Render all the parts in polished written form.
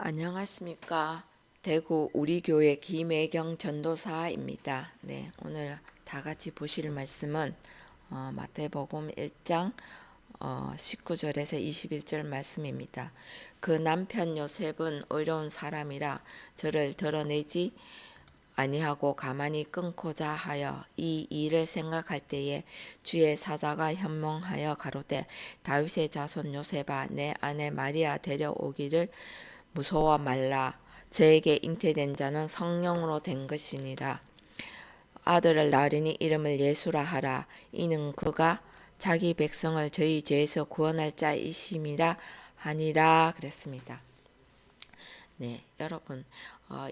안녕하십니까. 대구 우리교회 김혜경 전도사입니다. 네, 오늘 다 같이 보실 말씀은 마태복음 1장 19절에서 21절 말씀입니다. 그 남편 요셉은 의로운 사람이라 저를 드러내지 아니하고 가만히 끊고자 하여 이 일을 생각할 때에 주의 사자가 현몽하여 가로되 다윗의 자손 요셉아 내 아내 마리아 데려오기를 무서워 말라. 저에게 잉태된 자는 성령으로 된 것이니라. 아들을 낳으리니 이름을 예수라 하라. 이는 그가 자기 백성을 저희 죄에서 구원할 자이심이라 하니라 그랬습니다. 네, 여러분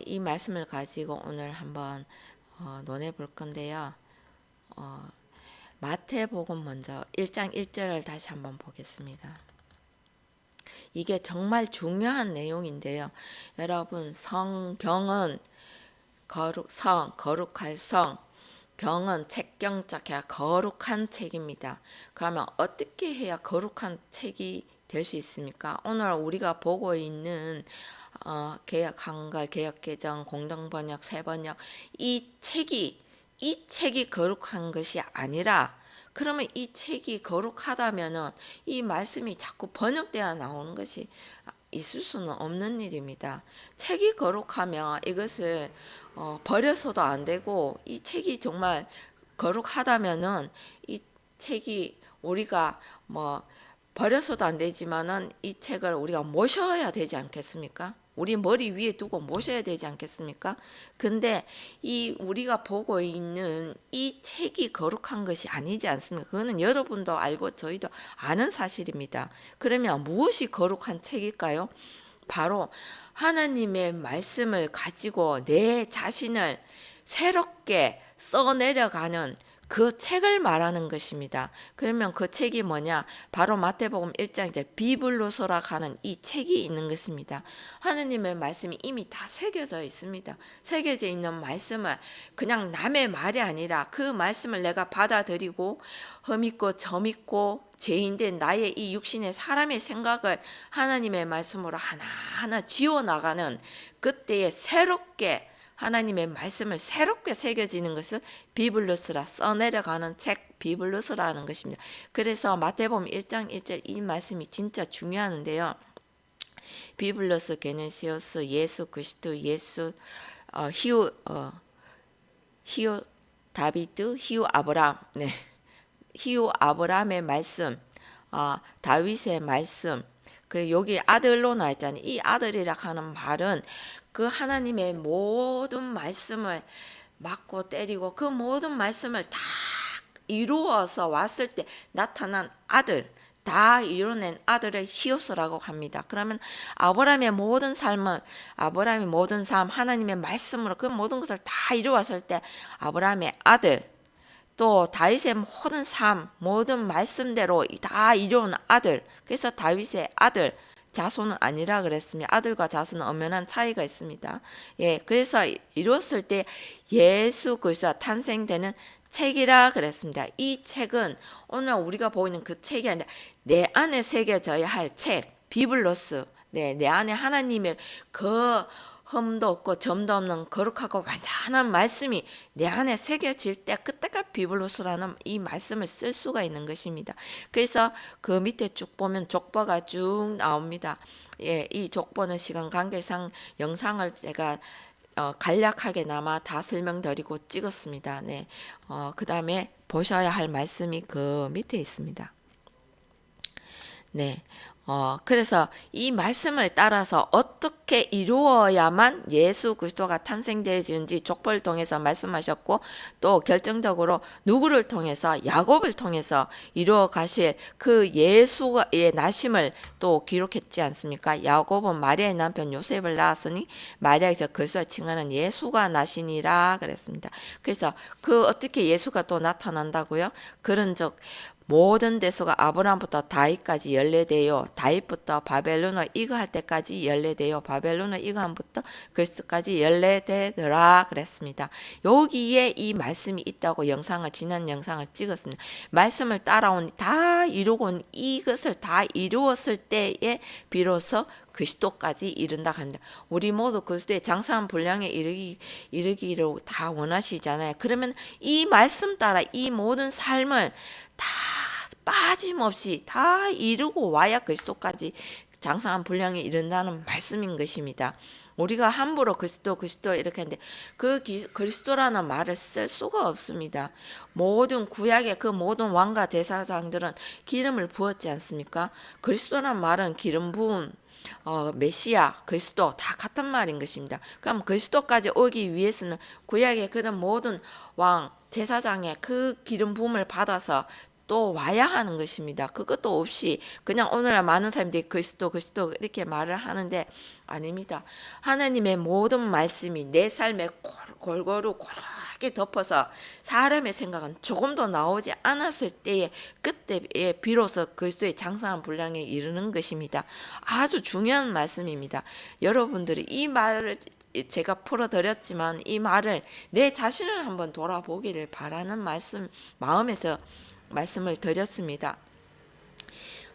이 말씀을 가지고 오늘 한번 논해 볼 건데요. 마태복음 먼저 1장 1절을 다시 한번 보겠습니다. 이게 정말 중요한 내용인데요. 여러분 성경은 거룩할 성, 경은 책경자가 거룩한 책입니다. 그러면 어떻게 해야 거룩한 책이 될 수 있습니까? 오늘 우리가 보고 있는 개역 한글, 개역 개정, 공동번역, 새번역 이 책이 거룩한 것이 아니라 그러면 이 책이 거룩하다면은 이 말씀이 자꾸 번역되어 나오는 것이 있을 수는 없는 일입니다. 책이 거룩하면 이것을 버려서도 안 되고 이 책이 정말 거룩하다면은 이 책이 우리가 버려서도 안 되지만은 이 책을 우리가 모셔야 되지 않겠습니까? 우리 머리 위에 두고 모셔야 되지 않겠습니까? 근데 이 우리가 보고 있는 이 책이 거룩한 것이 아니지 않습니까? 그거는 여러분도 알고 저희도 아는 사실입니다. 그러면 무엇이 거룩한 책일까요? 바로 하나님의 말씀을 가지고 내 자신을 새롭게 써내려가는 그 책을 말하는 것입니다. 그러면 그 책이 뭐냐? 바로 마태복음 1장 이제 비블로서라 하는 이 책이 있는 것입니다. 하나님의 말씀이 이미 다 새겨져 있습니다. 새겨져 있는 말씀을 그냥 남의 말이 아니라 그 말씀을 내가 받아들이고 험있고 점있고 죄인된 나의 이 육신의 사람의 생각을 하나님의 말씀으로 하나하나 지워나가는 그때에 새롭게 하나님의 말씀을 새롭게 새겨지는 것을 비블로스라 써내려가는 책 비블로스라는 것입니다. 그래서 마태복음 1장 1절 이 말씀이 진짜 중요한데요. 비블로스 게네시오스 예수 그리스도 예수 히오 다비드 히오 아브람 네. 히오 아브람의 말씀 다윗의 말씀 그 여기 아들로 나왔잖아요. 이 아들이라 하는 말은 그 하나님의 모든 말씀을 맞고 때리고 그 모든 말씀을 다 이루어서 왔을 때 나타난 아들 다 이뤄낸 아들을 히오스라고 합니다. 그러면 아브라함의 모든 삶 하나님의 말씀으로 그 모든 것을 다 이루었을 때 아브라함의 아들 또 다윗의 모든 삶 모든 말씀대로 다 이루어온 아들 그래서 다윗의 아들 자손은 아니라 그랬습니다. 아들과 자손은 엄연한 차이가 있습니다. 예, 그래서 이뤘을 때 예수 그리스도가 탄생되는 책이라 그랬습니다. 이 책은 오늘 우리가 보고 있는 그 책이 아니라 내 안에 새겨져야 할 책, 비블로스. 네, 내 안에 하나님의 그 흠도 없고 점도 없는 거룩하고 완전한 말씀이 내 안에 새겨질 때 그때가 비블로스라는 이 말씀을 쓸 수가 있는 것입니다. 그래서 그 밑에 쭉 보면 족보가 쭉 나옵니다. 예, 이 족보는 시간 관계상 영상을 제가 간략하게나마 다 설명드리고 찍었습니다. 네, 그 다음에 보셔야 할 말씀이 그 밑에 있습니다. 네. 그래서 이 말씀을 따라서 어떻게 이루어야만 예수 그리스도가 탄생되는지 족보를 통해서 말씀하셨고 또 결정적으로 누구를 통해서 야곱을 통해서 이루어 가실 그 예수의 나심을 또 기록했지 않습니까? 야곱은 마리아의 남편 요셉을 낳았으니 마리아에서 그리스도를 칭하는 예수가 나시니라 그랬습니다. 그래서 그 어떻게 예수가 또 나타난다고요? 그런즉 모든 대소가 아브라함부터 다윗까지 연례되어 다윗부터 바벨론을 이거할 때까지 연례되어 바벨론을 이거함부터 그리스도까지 연례되더라 그랬습니다. 여기에 이 말씀이 있다고 지난 영상을 찍었습니다. 말씀을 따라온 다 이루고 온 이것을 다 이루었을 때에 비로소 그리스도까지 이른다 합니다. 우리 모두 그리스도의 장성한 분량에 이르기를 다 원하시잖아요. 그러면 이 말씀 따라 이 모든 삶을 다 빠짐없이 다 이루고 와야 그리스도까지 장성한 분량에 이른다는 말씀인 것입니다. 우리가 함부로 그리스도 이렇게 하는데 그 그리스도라는 말을 쓸 수가 없습니다. 모든 구약의 그 모든 왕과 제사장들은 기름을 부었지 않습니까? 그리스도라는 말은 기름 부은 메시아, 그리스도 다 같은 말인 것입니다. 그럼 그리스도까지 오기 위해서는 구약의 그런 모든 왕, 제사장의 그 기름 부음을 받아서 또 와야 하는 것입니다. 그것도 없이 그냥 오늘날 많은 사람들이 그리스도 이렇게 말을 하는데 아닙니다. 하나님의 모든 말씀이 내 삶에 골고루 고르게 덮어서 사람의 생각은 조금도 나오지 않았을 때에 그때에 비로소 그리스도의 장성한 분량에 이르는 것입니다. 아주 중요한 말씀입니다. 여러분들이 이 말을 제가 풀어드렸지만 이 말을 내 자신을 한번 돌아보기를 바라는 마음에서 말씀을 드렸습니다.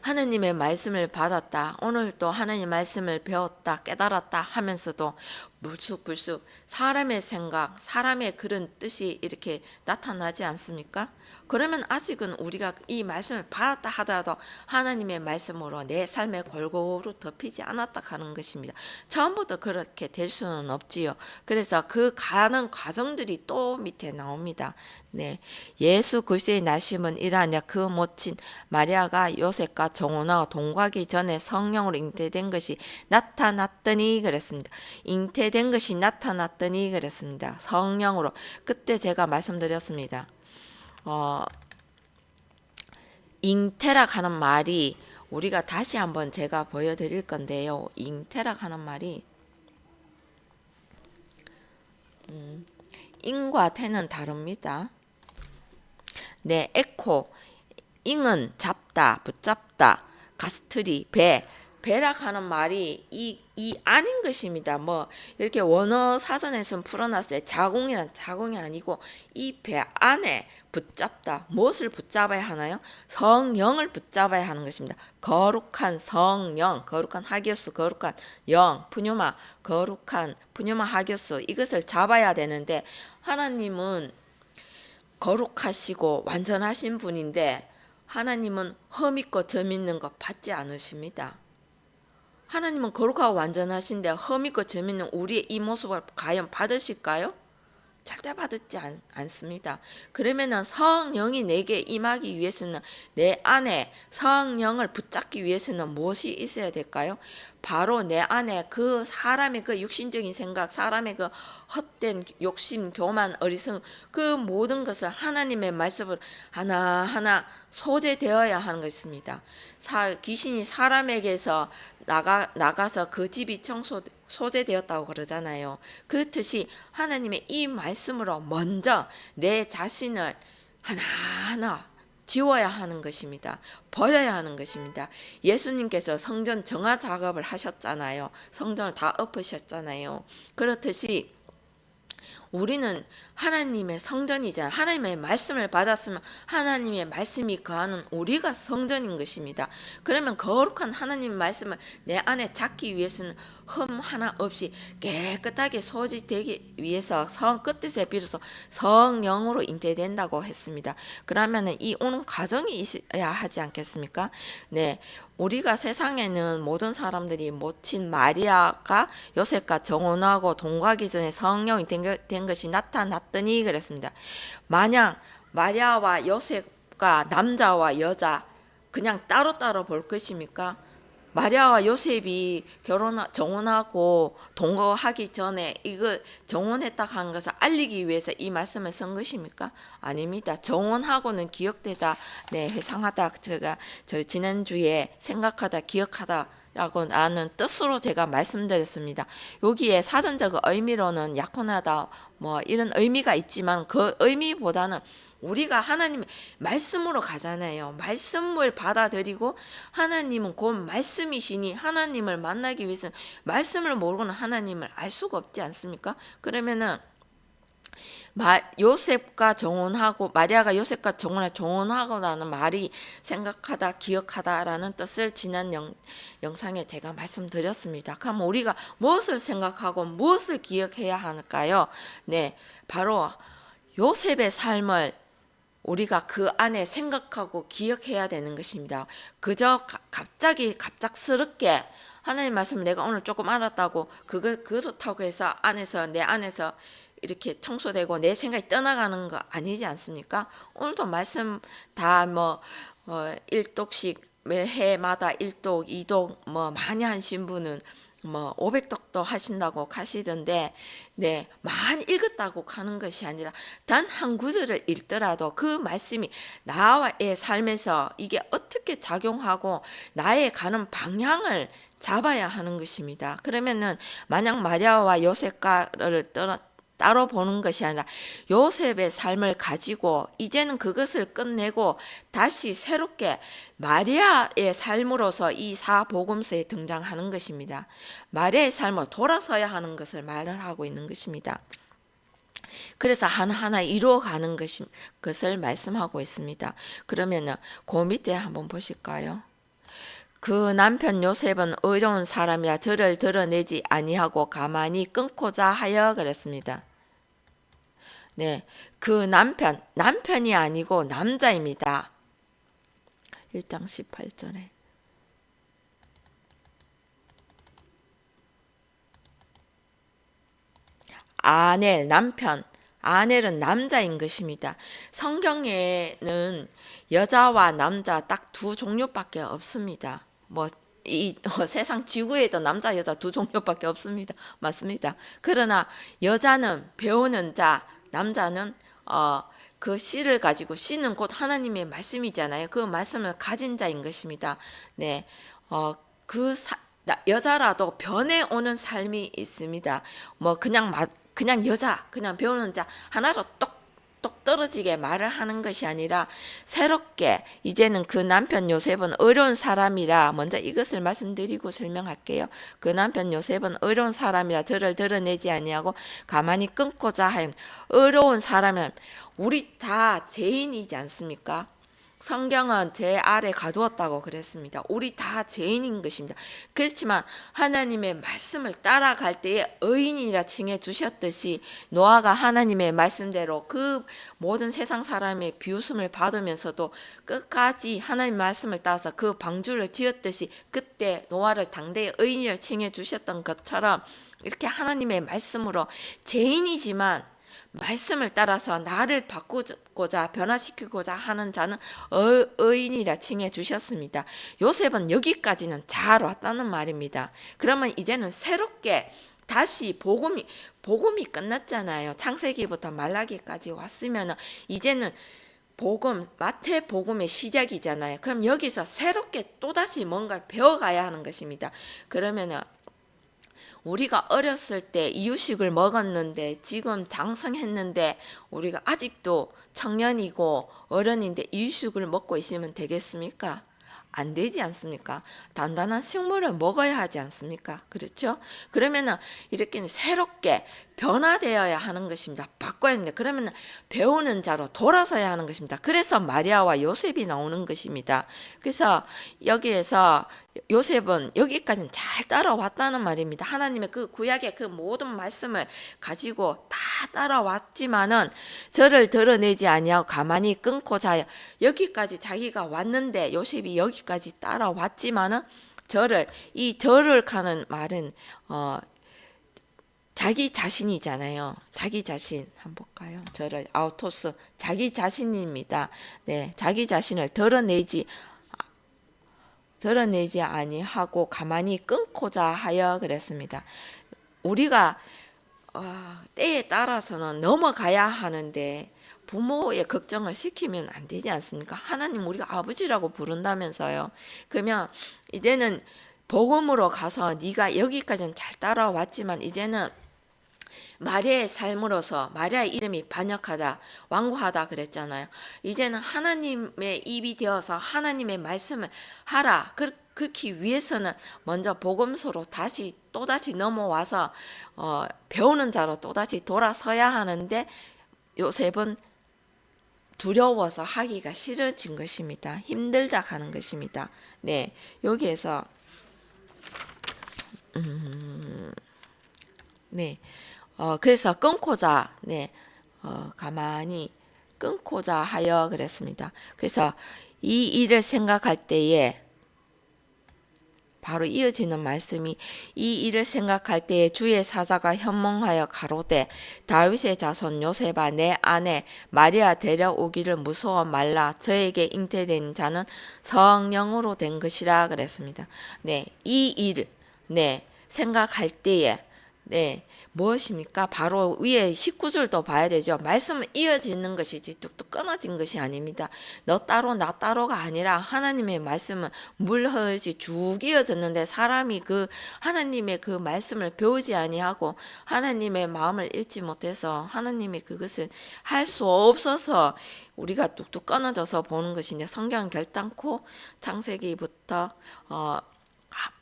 하나님의 말씀을 받았다. 오늘 또 하나님 말씀을 배웠다, 깨달았다 하면서도 불쑥불쑥 사람의 생각, 사람의 그런 뜻이 이렇게 나타나지 않습니까? 그러면 아직은 우리가 이 말씀을 받았다 하더라도 하나님의 말씀으로 내 삶에 골고루 덮이지 않았다 하는 것입니다. 처음부터 그렇게 될 수는 없지요. 그래서 그 가는 과정들이 또 밑에 나옵니다. 네, 예수 그리스도의 나심은 이러하냐 그 모친 마리아가 요셉과 정혼하고 동거하기 전에 성령으로 잉태된 것이 나타났더니 그랬습니다. 잉태된 것이 나타났더니 그랬습니다. 성령으로 그때 제가 말씀드렸습니다. 잉태락 하는 말이 우리가 다시 한번 제가 보여드릴 건데요. 잉태락 하는 말이 잉과 태는 다릅니다. 네, 에코 잉은 잡다, 붙잡다, 가스트리, 배락 하는 말이 이 아닌 것입니다. 뭐 이렇게 원어 사전에서 풀어놨어요. 자궁이 아니고 이 배 안에 붙잡다. 무엇을 붙잡아야 하나요? 성령을 붙잡아야 하는 것입니다. 거룩한 성령, 거룩한 하기오스, 거룩한 영, 푸뉴마, 거룩한 푸뉴마 하기오스 이것을 잡아야 되는데 하나님은 거룩하시고 완전하신 분인데 하나님은 흠 있고 점 있는 것 받지 않으십니다. 하나님은 거룩하고 완전하신데 흠 있고 점 있는 우리의 이 모습을 과연 받으실까요? 절대 받지 않습니다. 그러면은 성령이 내게 임하기 위해서는 내 안에 성령을 붙잡기 위해서는 무엇이 있어야 될까요? 바로 내 안에 그 사람의 그 육신적인 생각, 사람의 그 헛된 욕심, 교만, 어리석 그 모든 것을 하나님의 말씀을 하나하나 소재되어야 하는 것입니다. 귀신이 사람에게서 나가서 그 집이 소재되었다고 그러잖아요. 그렇듯이 하나님의 이 말씀으로 먼저 내 자신을 하나하나 지워야 하는 것입니다. 버려야 하는 것입니다. 예수님께서 성전 정화 작업을 하셨잖아요. 성전을 다 엎으셨잖아요. 그렇듯이 우리는 하나님의 성전이잖아요. 하나님의 말씀을 받았으면 하나님의 말씀이 거하는 우리가 성전인 것입니다. 그러면 거룩한 하나님의 말씀을 내 안에 잡기 위해서는 흠 하나 없이 깨끗하게 소지되기 위해서 끝에서 비로소 성령으로 잉태된다고 했습니다. 그러면 이 오는 과정이 있어야 하지 않겠습니까? 네, 우리가 세상에는 모든 사람들이 모친 마리아가 요셉과 정혼하고 동거하기 전에 성령이 된 것이 나타났더니 그랬습니다. 만약 마리아와 요셉과 남자와 여자 그냥 따로따로 볼 것입니까? 마리아와 요셉이 정혼하고 동거하기 전에 이거 정혼했다 한 것을 알리기 위해서 이 말씀을 쓴 것입니까? 아닙니다. 정혼하고는 기억되다, 네, 회상하다, 제가 저 지난주에 생각하다, 기억하다 라는 뜻으로 제가 말씀드렸습니다. 여기에 사전적 의미로는 약혼하다 뭐 이런 의미가 있지만 그 의미보다는 우리가 하나님의 말씀으로 가잖아요. 말씀을 받아들이고 하나님은 곧 말씀이시니 하나님을 만나기 위해서는 말씀을 모르고는 하나님을 알 수가 없지 않습니까? 그러면은 요셉과 정혼하고 마리아가 요셉과 정혼하고라는 말이 생각하다 기억하다라는 뜻을 지난 영상에 제가 말씀드렸습니다. 그럼 우리가 무엇을 생각하고 무엇을 기억해야 할까요? 네, 바로 요셉의 삶을 우리가 그 안에 생각하고 기억해야 되는 것입니다. 그저 갑작스럽게 하나님 말씀 내가 오늘 조금 알았다고 그렇다고 해서 내 안에서 이렇게 청소되고 내 생각이 떠나가는 거 아니지 않습니까? 오늘도 말씀 다 1독씩 매 해마다 1독, 2독 많이 하신 분은 500독도 하신다고 가시던데, 네, 많이 읽었다고 가는 것이 아니라 단 한 구절을 읽더라도 그 말씀이 나의 삶에서 이게 어떻게 작용하고 나의 가는 방향을 잡아야 하는 것입니다. 그러면은 만약 마리아와 요셉과를 따로 보는 것이 아니라 요셉의 삶을 가지고 이제는 그것을 끝내고 다시 새롭게 마리아의 삶으로서 이 사복음서에 등장하는 것입니다. 마리아의 삶을 돌아서야 하는 것을 말을 하고 있는 것입니다. 그래서 하나하나 이루어가는 것을 말씀하고 있습니다. 그러면 그 밑에 한번 보실까요? 그 남편 요셉은 의로운 사람이라 저를 드러내지 아니하고 가만히 끊고자 하여 그랬습니다. 네, 그 남편이 아니고 남자입니다. 1장 18절에 아넬은 남자인 것입니다. 성경에는 여자와 남자 딱 두 종류밖에 없습니다. 세상 지구에도 남자 여자 두 종류밖에 없습니다. 맞습니다. 그러나 여자는 배우는 자, 남자는 그 씨를 가지고, 씨는 곧 하나님의 말씀이잖아요. 그 말씀을 가진 자인 것입니다. 네, 여자라도 변해오는 삶이 있습니다. 그냥 여자, 그냥 배우는 자 하나로 똑 떨어지게 말을 하는 것이 아니라 새롭게 이제는 그 남편 요셉은 의로운 사람이라, 먼저 이것을 말씀드리고 설명할게요. 그 남편 요셉은 의로운 사람이라 저를 드러내지 아니하고 가만히 끊고자 하여. 의로운 사람은 우리 다 죄인이지 않습니까? 성경은 죄 아래 가두었다고 그랬습니다. 우리 다 죄인인 것입니다. 그렇지만 하나님의 말씀을 따라갈 때에 의인이라 칭해 주셨듯이 노아가 하나님의 말씀대로 그 모든 세상 사람의 비웃음을 받으면서도 끝까지 하나님의 말씀을 따라서 그 방주를 지었듯이 그때 노아를 당대의 의인이라 칭해 주셨던 것처럼 이렇게 하나님의 말씀으로 죄인이지만 말씀을 따라서 나를 바꾸고자 변화시키고자 하는 자는 의인이라 칭해 주셨습니다. 요셉은 여기까지는 잘 왔다는 말입니다. 그러면 이제는 새롭게 다시 복음이 끝났잖아요. 창세기부터 말라기까지 왔으면 이제는 마태 복음의 시작이잖아요. 그럼 여기서 새롭게 또다시 뭔가를 배워가야 하는 것입니다. 그러면은 우리가 어렸을 때 이유식을 먹었는데 지금 장성했는데 우리가 아직도 청년이고 어른인데 이유식을 먹고 있으면 되겠습니까? 안 되지 않습니까? 단단한 식물을 먹어야 하지 않습니까? 그렇죠? 그러면은 이렇게 새롭게 변화되어야 하는 것입니다. 바꿔야 되는데 그러면 배우는 자로 돌아서야 하는 것입니다. 그래서 마리아와 요셉이 나오는 것입니다. 그래서 여기에서 요셉은 여기까지는 잘 따라왔다는 말입니다. 하나님의 그 구약의 그 모든 말씀을 가지고 다 따라왔지만은 저를 드러내지 아니하고 가만히 끊고자 하여. 여기까지 자기가 왔는데 요셉이 여기까지 따라왔지만은 저를 가는 말은 자기 자신이잖아요. 자기 자신 한번 볼까요? 저를 아우토스 자기 자신입니다. 네, 자기 자신을 드러내지 아니하고 가만히 끊고자 하여 그랬습니다. 우리가 때에 따라서는 넘어가야 하는데 부모의 걱정을 시키면 안 되지 않습니까? 하나님 우리가 아버지라고 부른다면서요. 그러면 이제는 복음으로 가서 네가 여기까지는 잘 따라왔지만 이제는 마리아의 삶으로서 마리아의 이름이 반역하다, 완고하다 그랬잖아요. 이제는 하나님의 입이 되어서 하나님의 말씀을 하라. 그렇기 위해서는 먼저 복음서로 또다시 넘어와서 배우는 자로 또다시 돌아서야 하는데 요셉은 두려워서 하기가 싫어진 것입니다. 힘들다 하는 것입니다. 네, 여기에서 네, 그래서 끊고자, 네, 가만히 끊고자 하여 그랬습니다. 그래서 이 일을 생각할 때에 바로 이어지는 말씀이 이 일을 생각할 때에 주의 사자가 현몽하여 가로되 다윗의 자손 요셉아 내 아내 마리아 데려오기를 무서워 말라 저에게 잉태된 자는 성령으로 된 것이라 그랬습니다. 네, 이 일, 네, 생각할 때에 네, 무엇입니까? 바로 위에 19절도 봐야 되죠. 말씀은 이어지는 것이지 뚝뚝 끊어진 것이 아닙니다. 너 따로 나 따로가 아니라 하나님의 말씀은 물 흐르듯이 쭉 이어졌는데 사람이 그 하나님의 그 말씀을 배우지 아니하고 하나님의 마음을 읽지 못해서 하나님의 그것을 할 수 없어서 우리가 뚝뚝 끊어져서 보는 것인데 성경 결단코 창세기부터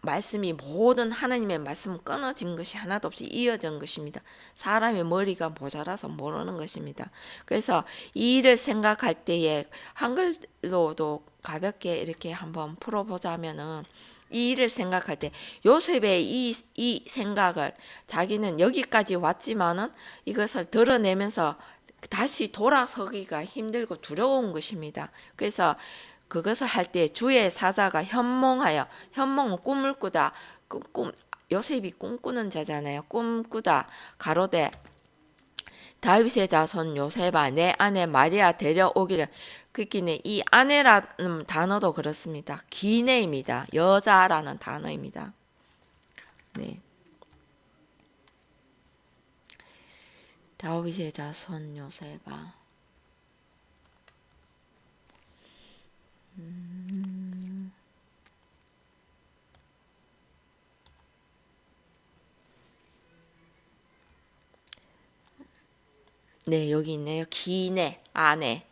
말씀이 모든 하나님의 말씀은 끊어진 것이 하나도 없이 이어진 것입니다. 사람의 머리가 모자라서 모르는 것입니다. 그래서 이 일을 생각할 때에 한글로도 가볍게 이렇게 한번 풀어보자면은 이 일을 생각할 때 요셉의 이 생각을 자기는 여기까지 왔지만은 이것을 드러내면서 다시 돌아서기가 힘들고 두려운 것입니다. 그래서 그것을 할 때 주의 사자가 현몽하여, 현몽은 꿈을 꾸다, 요셉이 꿈꾸는 자잖아요. 꿈꾸다 가로되 다윗의 자손 요셉아 내 아내 마리아 데려오기를. 그기는 이 아내라는 단어도 그렇습니다. 기내입니다. 여자라는 단어입니다. 네. 다윗의 자손 요셉아. 네, 여기 있네요. 기내, 아내,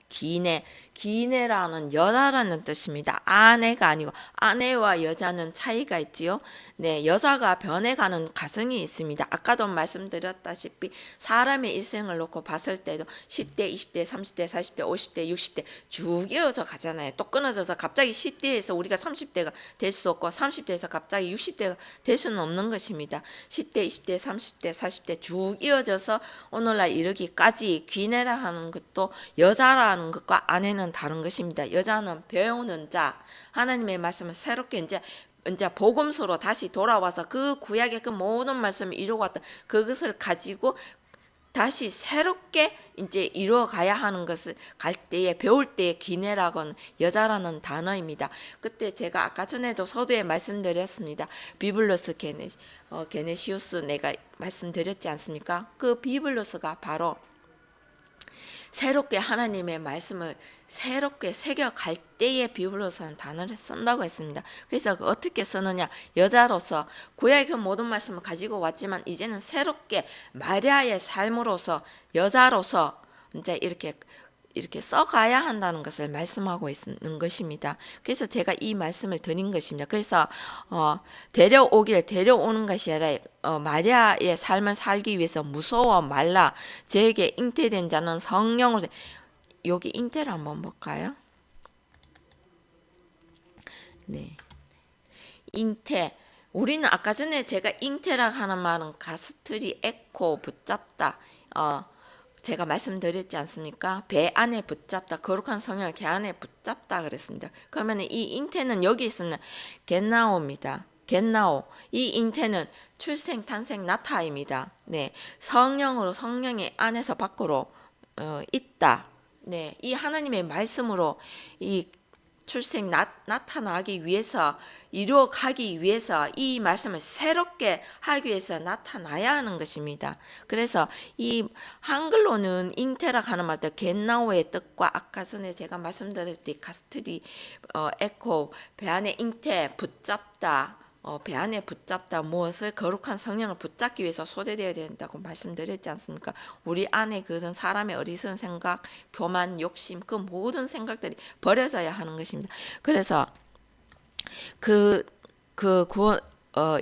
기내라는 여자라는 뜻입니다. 아내가 아니고 아내와 여자는 차이가 있지요. 네, 여자가 변해가는 가정이 있습니다. 아까도 말씀드렸다시피 사람의 일생을 놓고 봤을 때도 10대, 20대, 30대, 40대, 50대, 60대 쭉 이어져 가잖아요. 또 끊어져서 갑자기 10대에서 우리가 30대가 될 수 없고 30대에서 갑자기 60대가 될 수는 없는 것입니다. 10대, 20대, 30대, 40대 쭉 이어져서 오늘날 이르기까지 귀내라 하는 것도 여자라는 것과 아내는 다른 것입니다. 여자는 배우는 자, 하나님의 말씀을 새롭게 이제 복음서로 다시 돌아와서 그 구약의 그 모든 말씀을 이루어왔던 그것을 가지고 다시 새롭게 이제 이루어가야 하는 것을 갈 때에 배울 때에 기내라고는 여자라는 단어입니다. 그때 제가 아까 전에도 서두에 말씀드렸습니다. 비블로스 게네시우스 내가 말씀드렸지 않습니까? 그 비블로스가 바로 새롭게 하나님의 말씀을 새롭게 새겨갈 때에 비블로스라는 단어를 쓴다고 했습니다. 그래서 어떻게 쓰느냐, 여자로서 구약의 그 모든 말씀을 가지고 왔지만 이제는 새롭게 마리아의 삶으로서 여자로서 이제 이렇게 써가야 한다는 것을 말씀하고 있는 것입니다. 그래서 제가 이 말씀을 드린 것입니다. 그래서 데려오는 것이 아니라 마리아의 삶을 살기 위해서 무서워 말라. 저에게 잉태된 자는 성령으로. 여기 잉태를 한번 볼까요? 네, 잉태. 우리는 아까 전에 제가 잉태라 하는 말은 가스트리 에코 붙잡다. 제가 말씀드렸지 않습니까? 배 안에 붙잡다, 거룩한 성령을 개 안에 붙잡다 그랬습니다. 그러면 이 잉태는 여기 있는 겟나오입니다. 겟나오. 이 잉태는 출생, 탄생, 나타입니다. 네, 성령이 안에서 밖으로 있다. 네, 이 하나님의 말씀으로 이 출생 나타나기 위해서 이루어가기 위해서 이 말씀을 새롭게 하기 위해서 나타나야 하는 것입니다. 그래서 이 한글로는 잉태라 하는 말도 겟나오의 뜻과 아까 전에 제가 말씀드렸듯이 카스트리 에코 배 안에 잉태 붙잡다 배 안에 붙잡다 무엇을 거룩한 성령을 붙잡기 위해서 소재되어야 된다고 말씀드렸지 않습니까? 우리 안에 그런 사람의 어리석은 생각, 교만, 욕심 그 모든 생각들이 버려져야 하는 것입니다. 그래서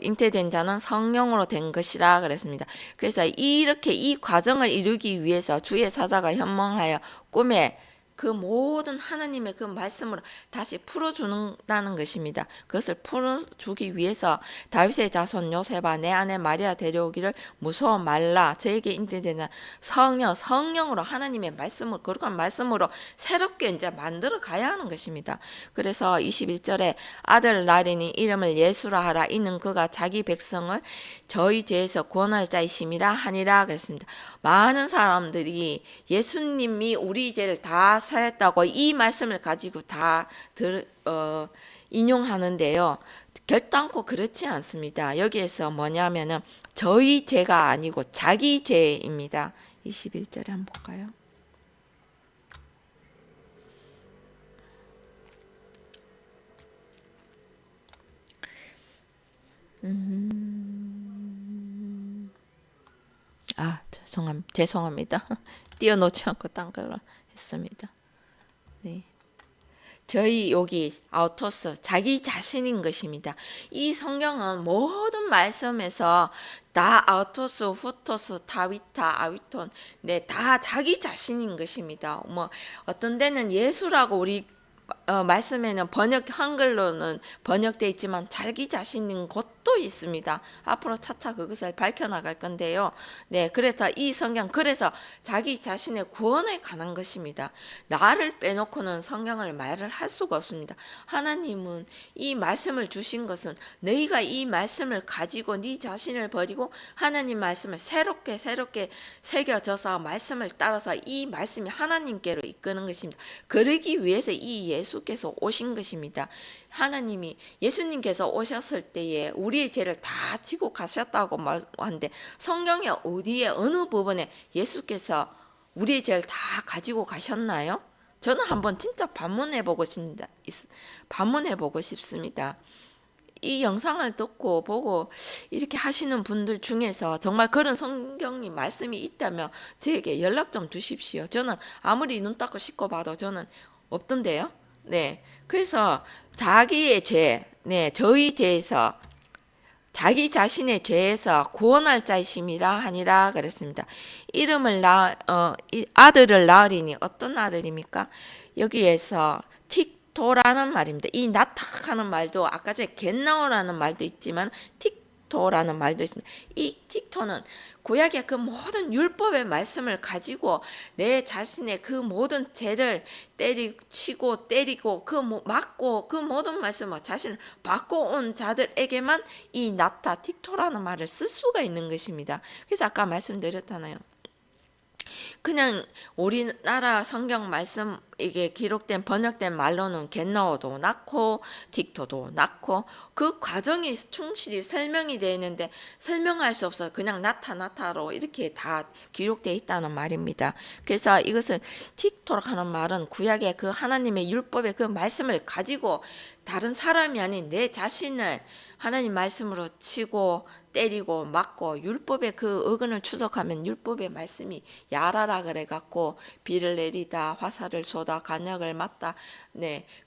잉태된 자는 성령으로 된 것이라 그랬습니다. 그래서 이렇게 이 과정을 이루기 위해서 주의 사자가 현몽하여 꿈에 그 모든 하나님의 그 말씀으로 다시 풀어주는다는 것입니다. 그것을 풀어주기 위해서 다윗의 자손 요셉아 내 아내 마리아 데려오기를 무서워 말라. 저에게 잉태되는 성령으로 하나님의 말씀을 거룩한 말씀으로 새롭게 이제 만들어 가야 하는 것입니다. 그래서 21절에 아들 나리니 이름을 예수라 하라. 이는 그가 자기 백성을 저희 죄에서 구원할 자이심이라 하니라 그랬습니다. 많은 사람들이 예수님이 우리 죄를 다 사했다고 이 말씀을 가지고 다 인용하는데요. 결단코 그렇지 않습니다. 여기에서 뭐냐면은 저희 죄가 아니고 자기 죄입니다. 21절에 한번 볼까요? 죄송합니다. 띄워놓지 않고 딴 걸로 했습니다. 네. 저희 여기 아우토스 자기 자신인 것입니다. 이 성경은 모든 말씀에서 다 아우토스, 후토스, 타위타, 아위톤 다 자기 자신인 것입니다. 뭐 어떤 데는 예수라고 우리 말씀에는 한글로는 번역되어 있지만 자기 자신인 것도 있습니다. 앞으로 차차 그것을 밝혀나갈 건데요. 그래서 이 성경 그래서 자기 자신의 구원에 관한 것입니다. 나를 빼놓고는 성경을 말을 할 수가 없습니다. 하나님은 이 말씀을 주신 것은 너희가 이 말씀을 가지고 네 자신을 버리고 하나님 말씀을 새롭게 새겨져서 말씀을 따라서 이 말씀이 하나님께로 이끄는 것입니다. 그러기 위해서 이 예수께서 오신 것입니다. 하나님이 예수님께서 오셨을 때에 우리의 죄를 다 지고 가셨다고 말하는데 성경에 어디에 어느 부분에 예수께서 우리의 죄를 다 가지고 가셨나요? 저는 한번 진짜 반문해보고 싶습니다. 이 영상을 듣고 보고 이렇게 하시는 분들 중에서 정말 그런 성경이 말씀이 있다면 저에게 연락 좀 주십시오. 저는 아무리 눈 닦고 씻고 봐도 저는 없던데요. 그래서 자기의 죄, 저희 죄에서 자기 자신의 죄에서 구원할 자이심이라 하니라 그랬습니다. 아들을 낳으리니 어떤 아들입니까? 여기에서 틱토라는 말입니다. 이 나타하는 말도 아까 전에 겟나오라는 말도 있지만 틱토라는 말도 있습니다. 이 틱토는 구약의 그 모든 율법의 말씀을 가지고 내 자신의 그 모든 죄를 치고 때리고 막고 그 모든 말씀을 자신을 바꿔온 자들에게만 이 나타 틱토라는 말을 쓸 수가 있는 것입니다. 그래서 아까 말씀드렸잖아요. 그냥 우리나라 성경 말씀 이게 기록된 번역된 말로는 겟나오도 낳고 틱토도 낳고 그 과정이 충실히 설명이 되어 있는데 설명할 수 없어 그냥 나타로 이렇게 다 기록되어 있다는 말입니다. 그래서 이것은 틱토라고 하는 말은 구약의 그 하나님의 율법의 그 말씀을 가지고 다른 사람이 아닌 내 자신을 하나님 말씀으로 치고 때리고 맞고 율법의 그 어근을 추적하면 율법의 말씀이 야라라 그래갖고 비를 내리다 화살을 쏘다 간역을 맞다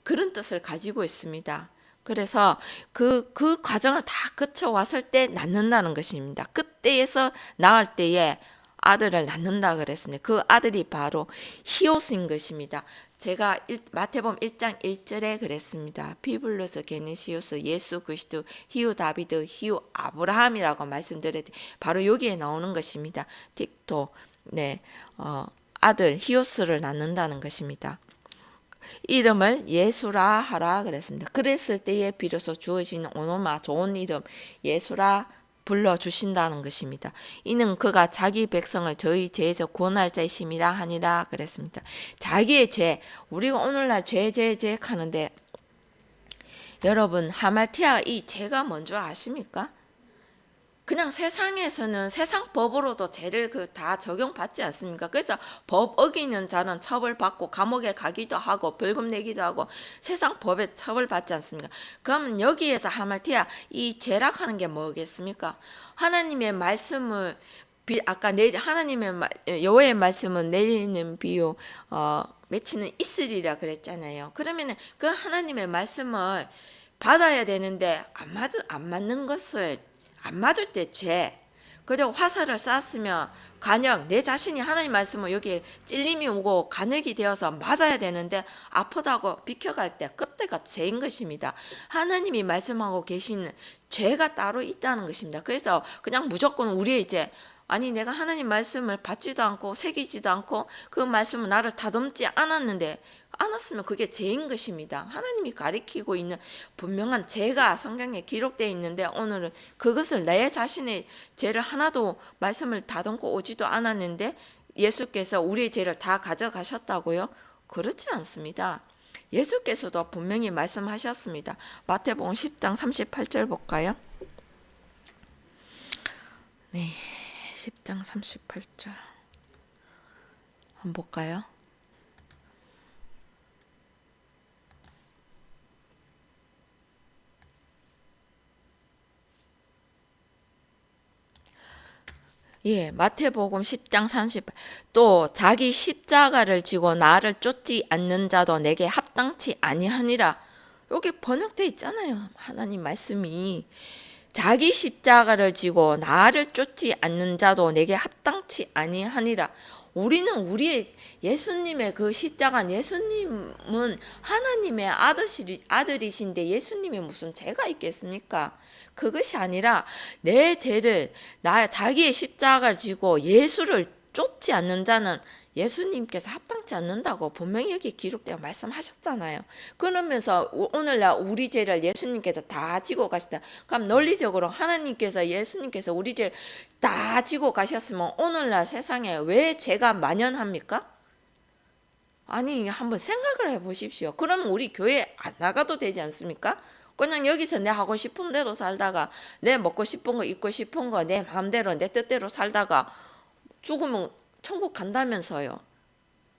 그런 뜻을 가지고 있습니다. 그래서 그 과정을 다 거쳐왔을 때 낳는다는 것입니다. 그때에서 낳을 때에 아들을 낳는다 그랬습니다. 그 아들이 바로 히오스인 것입니다. 제가 마태복음 1장 1절에 그랬습니다. 비블로스 게네시오스 예수 그리스도 히우 다비드 히우 아브라함이라고 말씀드렸더니 바로 여기에 나오는 것입니다. 틱토 아들 히오스를 낳는다는 것입니다. 이름을 예수라 하라 그랬습니다. 그랬을 때에 비로소 주어진 오노마 좋은 이름 예수라 불러주신다는 것입니다. 이는 그가 자기 백성을 저희 죄에서 구원할 자이심이라 하니라 그랬습니다. 자기의 죄, 우리가 오늘날 죄 하는데 여러분 하말티아 이 죄가 뭔지 아십니까? 그냥 세상에서는 세상 법으로도 죄를 다 적용받지 않습니까? 그래서 법 어기는 자는 처벌받고 감옥에 가기도 하고 벌금 내기도 하고 세상 법에 처벌받지 않습니까? 그러면 여기에서 하말티아 이 죄락하는 게 뭐겠습니까? 하나님의 말씀을 아까 하나님의 여호와의 말씀은 내리는 비요 맺히는 이슬이라 그랬잖아요. 그러면은 그 하나님의 말씀을 받아야 되는데 안 맞는 것을 안 맞을 때 죄. 그리고 화살을 쐈으면 간역 내 자신이 하나님 말씀을 여기에 찔림이 오고 간역이 되어서 맞아야 되는데 아프다고 비켜갈 때 그때가 죄인 것입니다. 하나님이 말씀하고 계신 죄가 따로 있다는 것입니다. 그래서 그냥 무조건 우리의 이제 아니 내가 하나님 말씀을 받지도 않고 새기지도 않고 그 말씀은 나를 다듬지 않았으면 그게 죄인 것입니다. 하나님이 가리키고 있는 분명한 죄가 성경에 기록되어 있는데 오늘은 그것을 내 자신의 죄를 하나도 말씀을 다듬고 오지도 않았는데 예수께서 우리의 죄를 다 가져가셨다고요? 그렇지 않습니다. 예수께서도 분명히 말씀하셨습니다. 마태복음 10장 38절 볼까요? 네, 10장 38절 한번 볼까요? 예, 마태복음 10장 38. 또 자기 십자가를 지고 나를 쫓지 않는 자도 내게 합당치 아니하니라. 여기 번역돼 있잖아요. 하나님 말씀이. 자기 십자가를 지고 나를 쫓지 않는 자도 내게 합당치 아니하니라. 우리는 우리의 예수님의 그 십자가, 예수님은 하나님의 아들이신데 예수님이 무슨 죄가 있겠습니까? 그것이 아니라 내 죄를 자기의 십자가를 지고 예수를 쫓지 않는 자는 예수님께서 합당치 않는다고 분명히 여기 기록되어 말씀하셨잖아요. 그러면서 오늘날 우리 죄를 예수님께서 다 지고 가시다. 그럼 논리적으로 하나님께서 예수님께서 우리 죄를 다 지고 가셨으면 오늘날 세상에 왜 죄가 만연합니까? 아니 한번 생각을 해보십시오. 그러면 우리 교회 안 나가도 되지 않습니까? 그냥 여기서 내 하고 싶은 대로 살다가 내 먹고 싶은 거 입고 싶은 거 내 마음대로 내 뜻대로 살다가 죽으면 천국 간다면서요.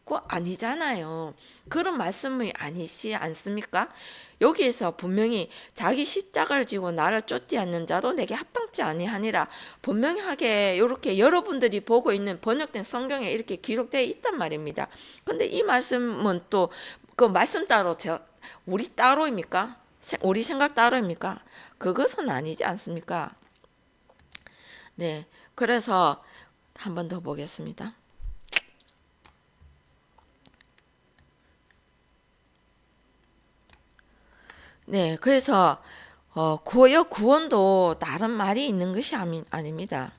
그거 아니잖아요. 그런 말씀이 아니지 않습니까? 여기에서 분명히 자기 십자가를 지고 나를 쫓지 않는 자도 내게 합당치 아니하니라 분명하게 이렇게 여러분들이 보고 있는 번역된 성경에 이렇게 기록되어 있단 말입니다. 근데 이 말씀은 또 그 말씀 따로 우리 따로입니까? 우리 생각 따로입니까? 그것은 아니지 않습니까? 네, 그래서 한 번 더 보겠습니다. 네, 그래서 구원도 다른 말이 있는 것이 아닙니다.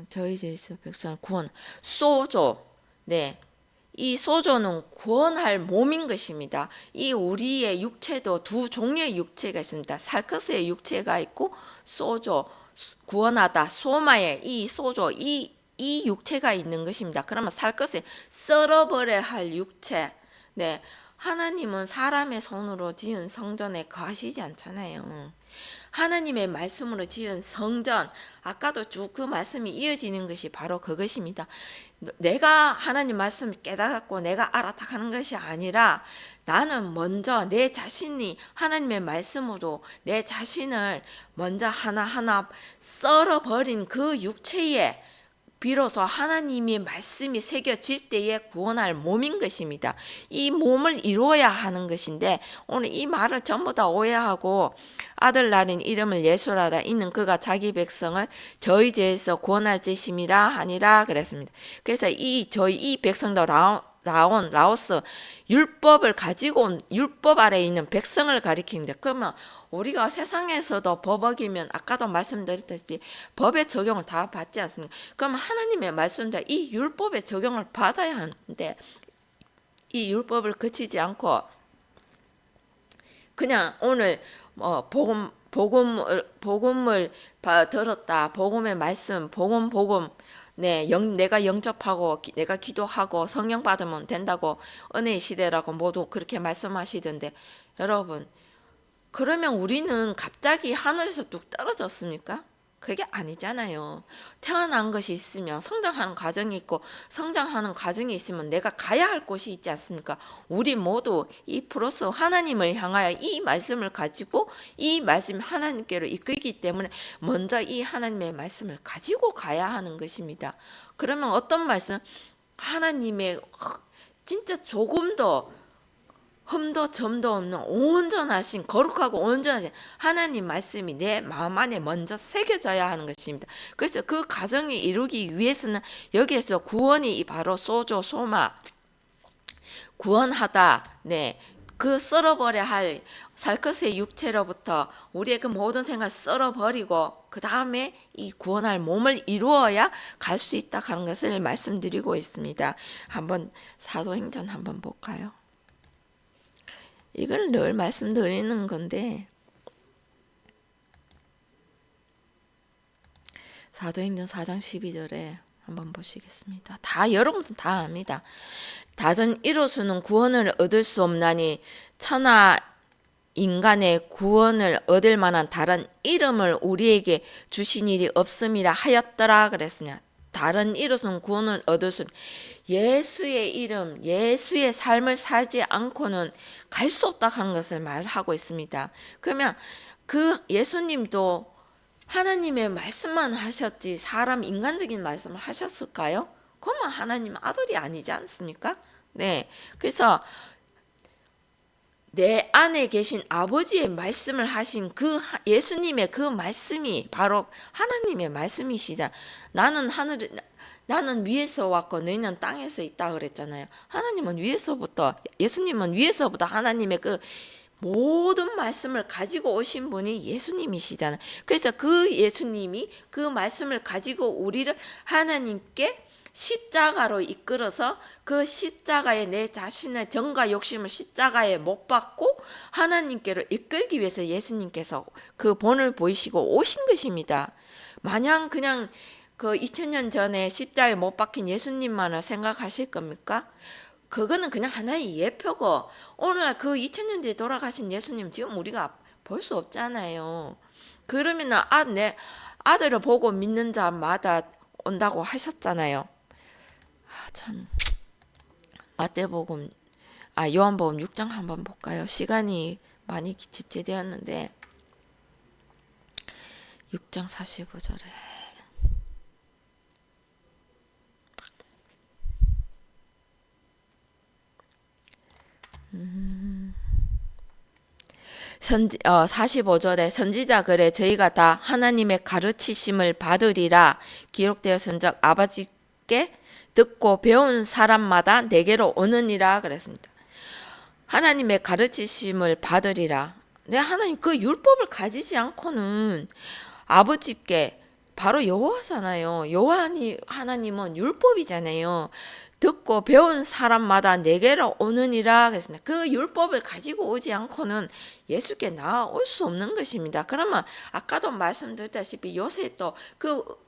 저희 죄에서 백성을 구원, 소조. 네, 이 소조는 구원할 몸인 것입니다. 이 우리의 육체도 두 종류의 육체가 있습니다. 살커스의 육체가 있고 소조, 구원하다, 소마의 이 소조, 이 육체가 있는 것입니다. 그러면 살것을 썰어버려야 할 육체. 네, 하나님은 사람의 손으로 지은 성전에 거하시지 않잖아요. 하나님의 말씀으로 지은 성전, 아까도 쭉 그 말씀이 이어지는 것이 바로 그것입니다. 내가 하나님 말씀을 깨달았고 내가 알았다 하는 것이 아니라 나는 먼저 내 자신이 하나님의 말씀으로 내 자신을 먼저 하나하나 썰어버린 그 육체에 비로소 하나님의 말씀이 새겨질 때에 구원할 몸인 것입니다. 이 몸을 이루어야 하는 것인데 오늘 이 말을 전부 다 오해하고 아들 낳은 이름을 예수라라 이는 그가 자기 백성을 저희 죄에서 구원할 짓임이라 하니라 그랬습니다. 그래서 저희 이 백성도 라오스 율법을 가지고 온 율법 아래에 있는 백성을 가리킵니다. 그러면 우리가 세상에서도 법 어기면 아까도 말씀드렸다시피 법의 적용을 다 받지 않습니까? 그러면 하나님의 말씀대로 이 율법의 적용을 받아야 하는데 이 율법을 거치지 않고 그냥 오늘 복음을 들었다. 복음의 말씀, 복음 네, 내가 영접하고 내가 기도하고 성령 받으면 된다고 은혜의 시대라고 모두 그렇게 말씀하시던데 여러분 그러면 우리는 갑자기 하늘에서 뚝 떨어졌습니까? 그게 아니잖아요. 태어난 것이 있으면 성장하는 과정이 있고, 성장하는 과정이 있으면 내가 가야 할 곳이 있지 않습니까? 우리 모두 이 프로스 하나님을 향하여 이 말씀을 가지고 이 말씀 하나님께로 이끌기 때문에 먼저 이 하나님의 말씀을 가지고 가야 하는 것입니다. 그러면 어떤 말씀? 하나님의 진짜 조금도 흠도 점도 없는 온전하신, 거룩하고 온전하신 하나님 말씀이 내 마음 안에 먼저 새겨져야 하는 것입니다. 그래서 그 과정을 이루기 위해서는 여기에서 구원이 바로 소조 소마, 구원하다, 네, 그 썰어버려야 할 살것의 육체로부터 우리의 그 모든 생각을 썰어버리고 그 다음에 이 구원할 몸을 이루어야 갈 수 있다 하는 것을 말씀드리고 있습니다. 한번 사도행전 한번 볼까요? 이걸 늘 말씀드리는 건데, 사도행전 4장 12절에 한번 보시겠습니다. 다 여러분들 다 압니다. 다른 이로서는 구원을 얻을 수 없나니 천하 인간의 구원을 얻을 만한 다른 이름을 우리에게 주신 일이 없음이라 하였더라 그랬습니다. 다른 이로서는 구원을 얻을 수, 예수의 이름, 예수의 삶을 살지 않고는 갈 수 없다 하는 것을 말하고 있습니다. 그러면 그 예수님도 하나님의 말씀만 하셨지 사람 인간적인 말씀을 하셨을까요? 그러면 하나님 아들이 아니지 않습니까? 네, 그래서 내 안에 계신 아버지의 말씀을 하신 그 예수님의 그 말씀이 바로 하나님의 말씀이시다. 나는 위에서 왔고 너희는 땅에서 있다 그랬잖아요. 하나님은 위에서부터, 예수님은 위에서부터 하나님의 그 모든 말씀을 가지고 오신 분이 예수님이시잖아요. 그래서 그 예수님이 그 말씀을 가지고 우리를 하나님께 십자가로 이끌어서 그 십자가에 내 자신의 정과 욕심을 십자가에 못 박고 하나님께로 이끌기 위해서 예수님께서 그 본을 보이시고 오신 것입니다. 마냥 그냥 그 2000년 전에 십자가에 못 박힌 예수님만을 생각하실 겁니까? 그거는 그냥 하나의 예표고 오늘날 그 2000년 뒤에 돌아가신 예수님 지금 우리가 볼 수 없잖아요. 그러면 내 아들을 보고 믿는 자마다 온다고 하셨잖아요. 참, 마태복음, 요한복음 6장 한번 볼까요? 시간이 많이 지체되었는데 6장 45절에 선지 45절에 선지자 글에 저희가 다 하나님의 가르치심을 받으리라 기록되었은즉 아버지께 듣고 배운 사람마다 내게로 오느니라 그랬습니다. 하나님의 가르치심을 받으리라. 내 하나님 그 율법을 가지지 않고는 아버지께, 바로 여호와잖아요. 여호와니 하나님은 율법이잖아요. 듣고 배운 사람마다 내게로 오느니라 그랬습니다. 그 율법을 가지고 오지 않고는 예수께 나아올 수 없는 것입니다. 그러면 아까도 말씀드렸다시피 요새 또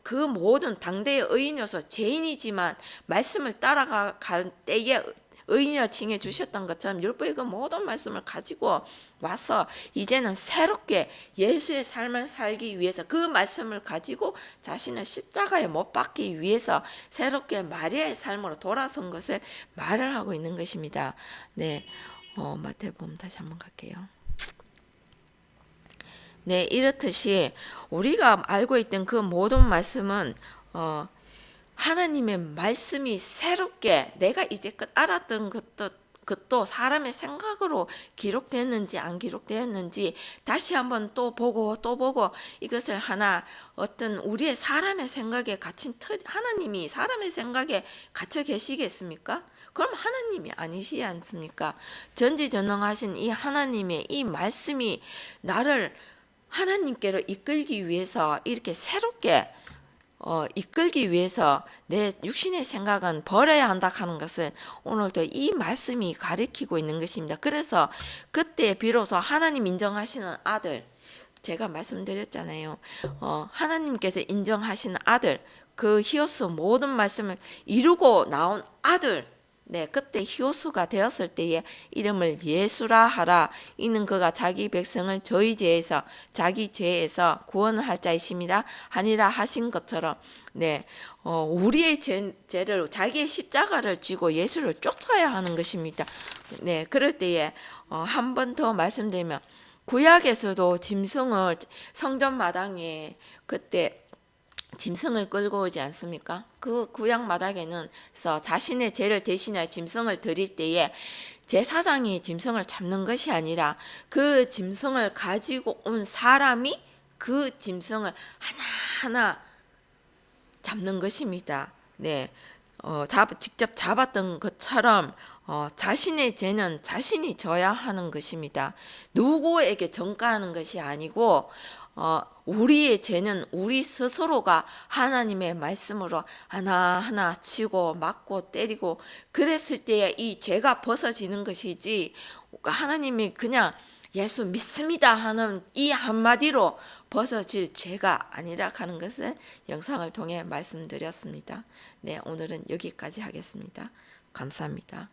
그 모든 당대의 의인이어서 죄인이지만 말씀을 따라갈 때에 의인이라 칭해 주셨던 것처럼 율법의 그 모든 말씀을 가지고 와서 이제는 새롭게 예수의 삶을 살기 위해서 그 말씀을 가지고 자신을 십자가에 못 박기 위해서 새롭게 마리아의 삶으로 돌아선 것을 말을 하고 있는 것입니다. 네, 마태복음 다시 한번 갈게요. 네, 이렇듯이 우리가 알고 있던 그 모든 말씀은 하나님의 말씀이 새롭게 내가 이제껏 알았던 것도 사람의 생각으로 기록되었는지 안 기록되었는지 다시 한번 또 보고 이것을 하나 어떤 우리의 사람의 생각에 갇힌 하나님이 사람의 생각에 갇혀 계시겠습니까? 그럼 하나님이 아니시지 않습니까? 전지전능하신 이 하나님의 이 말씀이 나를 하나님께로 이끌기 위해서 이렇게 새롭게 이끌기 위해서 내 육신의 생각은 버려야 한다 하는 것을 오늘도 이 말씀이 가리키고 있는 것입니다. 그래서 그때 비로소 하나님 인정하시는 아들, 제가 말씀드렸잖아요. 하나님께서 인정하시는 아들, 그 히오스 모든 말씀을 이루고 나온 아들, 네, 그때 히오수가 되었을 때에 이름을 예수라 하라. 이는 그가 자기 백성을 저희 죄에서 자기 죄에서 구원을 할 자이심이라 하니라 하신 것처럼 네, 우리의 죄를 자기의 십자가를 지고 예수를 쫓아야 하는 것입니다. 네, 그럴 때에 한 번 더 말씀드리면 구약에서도 짐승을 성전 마당에 그때 짐승을 끌고 오지 않습니까? 그 구약 마당에는 자신의 죄를 대신하여 짐승을 드릴 때에 제사장이 짐승을 잡는 것이 아니라 그 짐승을 가지고 온 사람이 그 짐승을 하나하나 잡는 것입니다. 네, 직접 잡았던 것처럼 자신의 죄는 자신이 져야 하는 것입니다. 누구에게 전가하는 것이 아니고 우리의 죄는 우리 스스로가 하나님의 말씀으로 하나하나 치고 맞고 때리고 그랬을 때에 이 죄가 벗어지는 것이지 하나님이 그냥 예수 믿습니다 하는 이 한마디로 벗어질 죄가 아니라 하는 것을 영상을 통해 말씀드렸습니다. 네, 오늘은 여기까지 하겠습니다. 감사합니다.